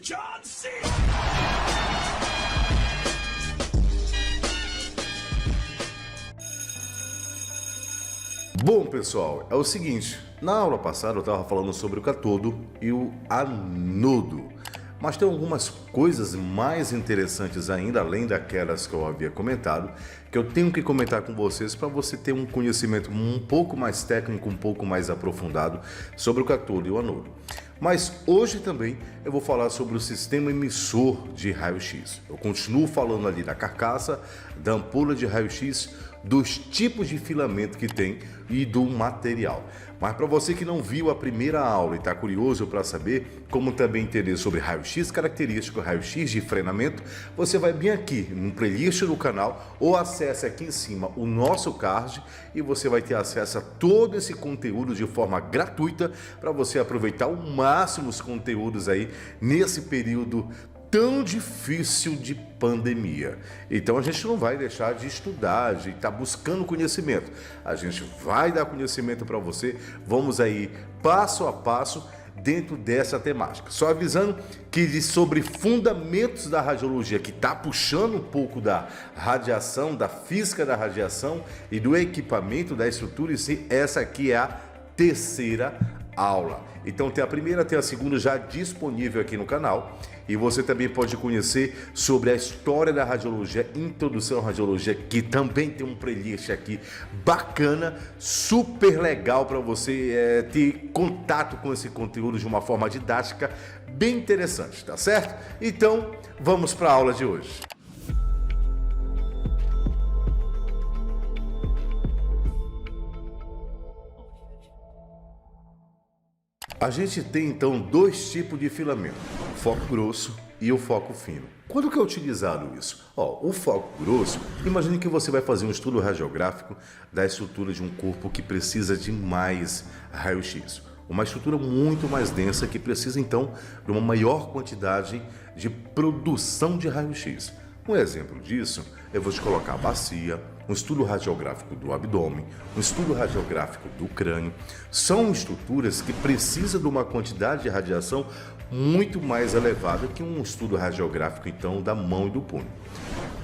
John Cena! Bom, pessoal, é o seguinte, na aula passada eu estava falando sobre o catodo e o anodo, mas tem algumas coisas mais interessantes ainda, além daquelas que eu havia comentado, que eu tenho que comentar com vocês para você ter um conhecimento um pouco mais técnico, um pouco mais aprofundado sobre o catodo e o anodo. Mas hoje também eu vou falar sobre o sistema emissor de raio-x. Eu continuo falando ali da carcaça, da ampola de raio-x, dos tipos de filamento que tem e do material. Mas para você que não viu a primeira aula e está curioso para saber como também entender sobre raio-x característico, raio-x de frenamento, você vai bem aqui no playlist do canal ou acesse aqui em cima o nosso card e você vai ter acesso a todo esse conteúdo de forma gratuita para você aproveitar ao máximo os conteúdos aí nesse período tão difícil de pandemia. Então a gente não vai deixar de estudar, de estar buscando conhecimento. A gente vai dar conhecimento para você. Vamos aí passo a passo dentro dessa temática. Só avisando que sobre fundamentos da radiologia, que está puxando um pouco da radiação, da física da radiação e do equipamento, da estrutura em si, essa aqui é a terceira aula. Então tem a primeira, tem a segunda já disponível aqui no canal. E você também pode conhecer sobre a história da radiologia, introdução à radiologia, que também tem um playlist aqui bacana, super legal para você ter contato com esse conteúdo de uma forma didática bem interessante, tá certo? Então, vamos para a aula de hoje. A gente tem então dois tipos de filamento, o foco grosso e o foco fino. Quando que é utilizado isso? O foco grosso, imagine que você vai fazer um estudo radiográfico da estrutura de um corpo que precisa de mais raio-x. Uma estrutura muito mais densa que precisa então de uma maior quantidade de produção de raio-x. Um exemplo disso, eu vou te colocar a bacia, um estudo radiográfico do abdômen, um estudo radiográfico do crânio. São estruturas que precisam de uma quantidade de radiação muito mais elevada que um estudo radiográfico, então, da mão e do punho.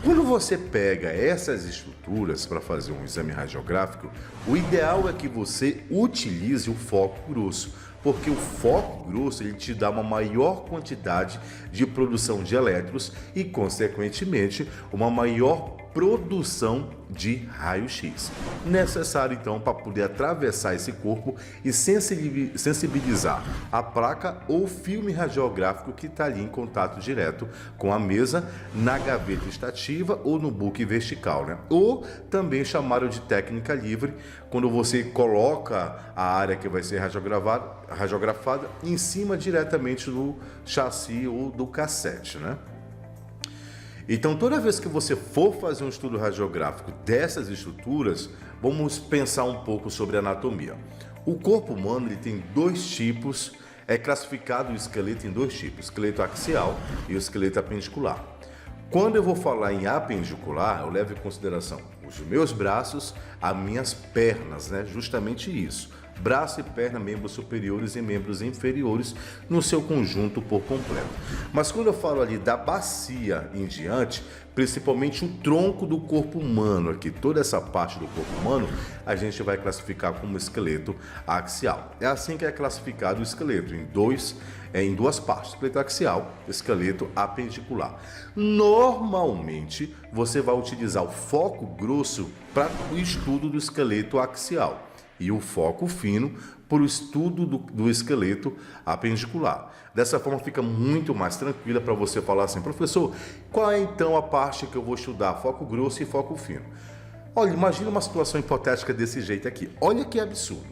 Quando você pega essas estruturas para fazer um exame radiográfico, o ideal é que você utilize o foco grosso, porque o foco grosso ele te dá uma maior quantidade de produção de elétrons e, consequentemente, uma maior produção de raio-x. Necessário, então, para poder atravessar esse corpo e sensibilizar a placa ou filme radiográfico que está ali em contato direto com a mesa, na gaveta estativa ou no book vertical, né? Ou também chamado de técnica livre, quando você coloca a área que vai ser radiografada em cima diretamente do chassi ou do cassete, né? Então, toda vez que você for fazer um estudo radiográfico dessas estruturas, vamos pensar um pouco sobre a anatomia. O corpo humano ele tem dois tipos, é classificado o esqueleto em dois tipos, esqueleto axial e o esqueleto apendicular. Quando eu vou falar em apendicular, eu levo em consideração os meus braços, as minhas pernas, né? Justamente isso. Braço e perna, membros superiores e membros inferiores no seu conjunto por completo. Mas quando eu falo ali da bacia em diante, principalmente o tronco do corpo humano, aqui toda essa parte do corpo humano, a gente vai classificar como esqueleto axial. É assim que é classificado o esqueleto, em duas partes, esqueleto axial, esqueleto apendicular. Normalmente, você vai utilizar o foco grosso para o estudo do esqueleto axial e o foco fino para o estudo do esqueleto apendicular. Dessa forma fica muito mais tranquila para você falar assim, professor, qual é então a parte que eu vou estudar, foco grosso e foco fino? Olha, imagina uma situação hipotética desse jeito aqui, olha que absurdo.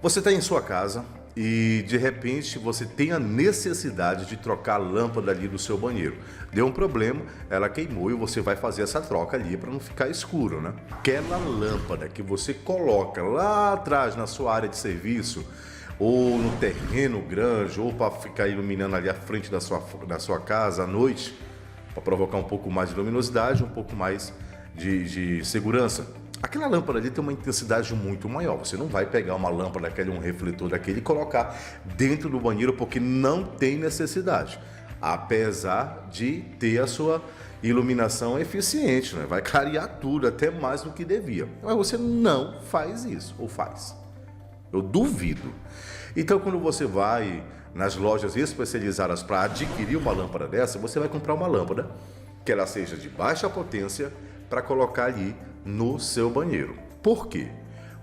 Você está em sua casa e de repente você tem a necessidade de trocar a lâmpada ali do seu banheiro. Deu um problema, ela queimou e você vai fazer essa troca ali para não ficar escuro, né? Aquela lâmpada que você coloca lá atrás na sua área de serviço, ou no terreno grande, ou para ficar iluminando ali a frente da sua casa à noite, para provocar um pouco mais de luminosidade, um pouco mais de segurança. Aquela lâmpada ali tem uma intensidade muito maior. Você não vai pegar uma lâmpada daquele, um refletor daquele e colocar dentro do banheiro porque não tem necessidade. Apesar de ter a sua iluminação eficiente, né? Vai clarear tudo, até mais do que devia. Mas você não faz isso, ou faz? Eu duvido. Então, quando você vai nas lojas especializadas para adquirir uma lâmpada dessa, você vai comprar uma lâmpada que ela seja de baixa potência para colocar ali no seu banheiro. Por quê?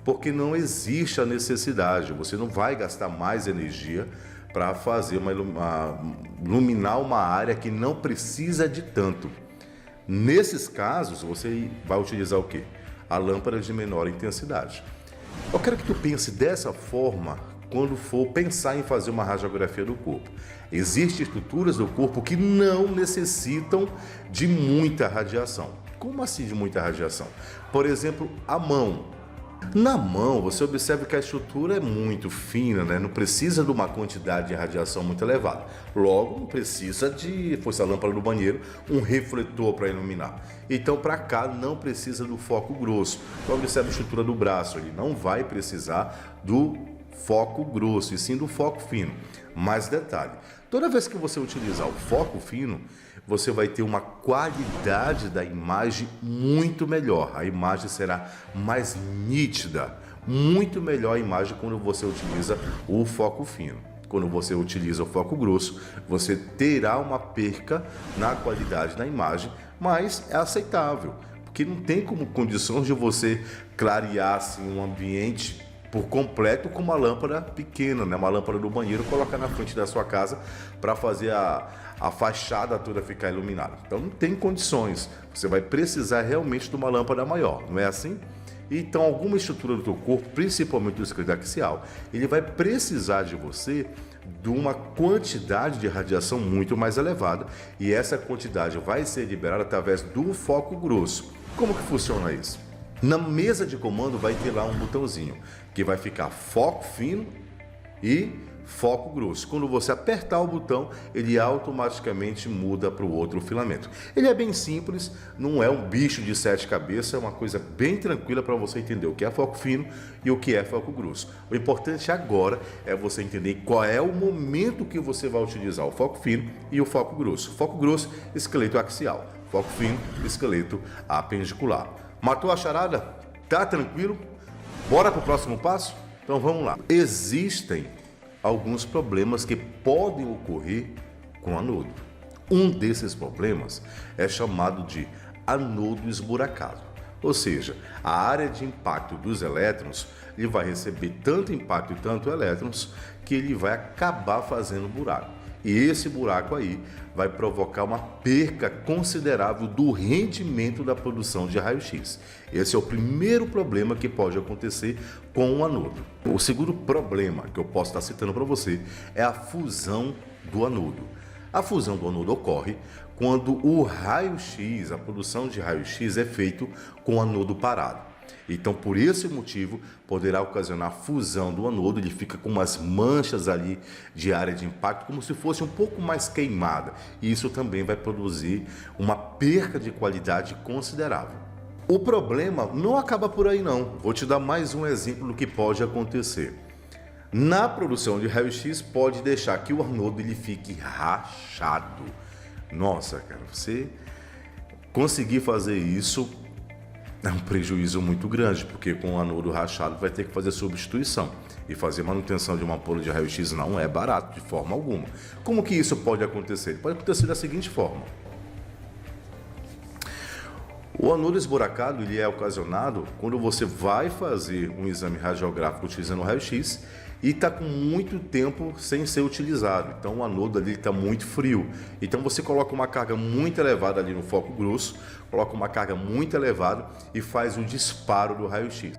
Porque não existe a necessidade, você não vai gastar mais energia para fazer iluminar uma área que não precisa de tanto. Nesses casos, você vai utilizar o quê? A lâmpada de menor intensidade. Eu quero que tu pense dessa forma quando for pensar em fazer uma radiografia do corpo. Existem estruturas do corpo que não necessitam de muita radiação. Como assim de muita radiação? Por exemplo, a mão. Na mão, você observa que a estrutura é muito fina, né? Não precisa de uma quantidade de radiação muito elevada. Logo, não precisa de, fosse a lâmpada do banheiro, um refletor para iluminar. Então, para cá, não precisa do foco grosso. Então, observa a estrutura do braço, ele não vai precisar do foco grosso, e sim do foco fino. Mais detalhe, toda vez que você utilizar o foco fino, você vai ter uma qualidade da imagem muito melhor. A imagem será mais nítida, muito melhor a imagem quando você utiliza o foco fino. Quando você utiliza o foco grosso, você terá uma perca na qualidade da imagem, mas é aceitável, porque não tem como condições de você clarear assim, um ambiente por completo com uma lâmpada pequena, né? Uma lâmpada do banheiro, colocar na frente da sua casa para fazer a fachada toda ficar iluminada. Então não tem condições, você vai precisar realmente de uma lâmpada maior, não é assim? Então alguma estrutura do teu corpo, principalmente do esqueleto axial, ele vai precisar de você de uma quantidade de radiação muito mais elevada, e essa quantidade vai ser liberada através do foco grosso. Como que funciona isso? Na mesa de comando vai ter lá um botãozinho que vai ficar foco fino e foco grosso. Quando você apertar o botão, ele automaticamente muda para o outro filamento. Ele é bem simples, não é um bicho de 7 cabeças, é uma coisa bem tranquila para você entender o que é foco fino e o que é foco grosso. O importante agora é você entender qual é o momento que você vai utilizar o foco fino e o foco grosso. Foco grosso, esqueleto axial. Foco fino, esqueleto apendicular. Matou a charada? Tá tranquilo? Bora para o próximo passo? Então vamos lá. Existem alguns problemas que podem ocorrer com anodo. Um desses problemas é chamado de anodo esburacado. Ou seja, a área de impacto dos elétrons, ele vai receber tanto impacto e tanto elétrons que ele vai acabar fazendo buraco. E esse buraco aí vai provocar uma perca considerável do rendimento da produção de raio-x. Esse é o primeiro problema que pode acontecer com o anodo. O segundo problema que eu posso estar citando para você é a fusão do anodo. A fusão do anodo ocorre quando o raio-x, a produção de raio-x é feito com o anodo parado. Então, por esse motivo, poderá ocasionar fusão do anodo, ele fica com umas manchas ali de área de impacto, como se fosse um pouco mais queimada. E isso também vai produzir uma perca de qualidade considerável. O problema não acaba por aí não. Vou te dar mais um exemplo do que pode acontecer. Na produção de raio-x, pode deixar que o anodo ele fique rachado. Nossa, cara, você conseguir fazer isso é um prejuízo muito grande, porque com o anodo rachado vai ter que fazer substituição. E fazer manutenção de uma ampola de raio-x não é barato, de forma alguma. Como que isso pode acontecer? Pode acontecer da seguinte forma. O anodo esburacado ele é ocasionado quando você vai fazer um exame radiográfico utilizando o raio-x e está com muito tempo sem ser utilizado. Então o anodo ali está muito frio. Então você coloca uma carga muito elevada ali no foco grosso, coloca uma carga muito elevada e faz o disparo do raio-x.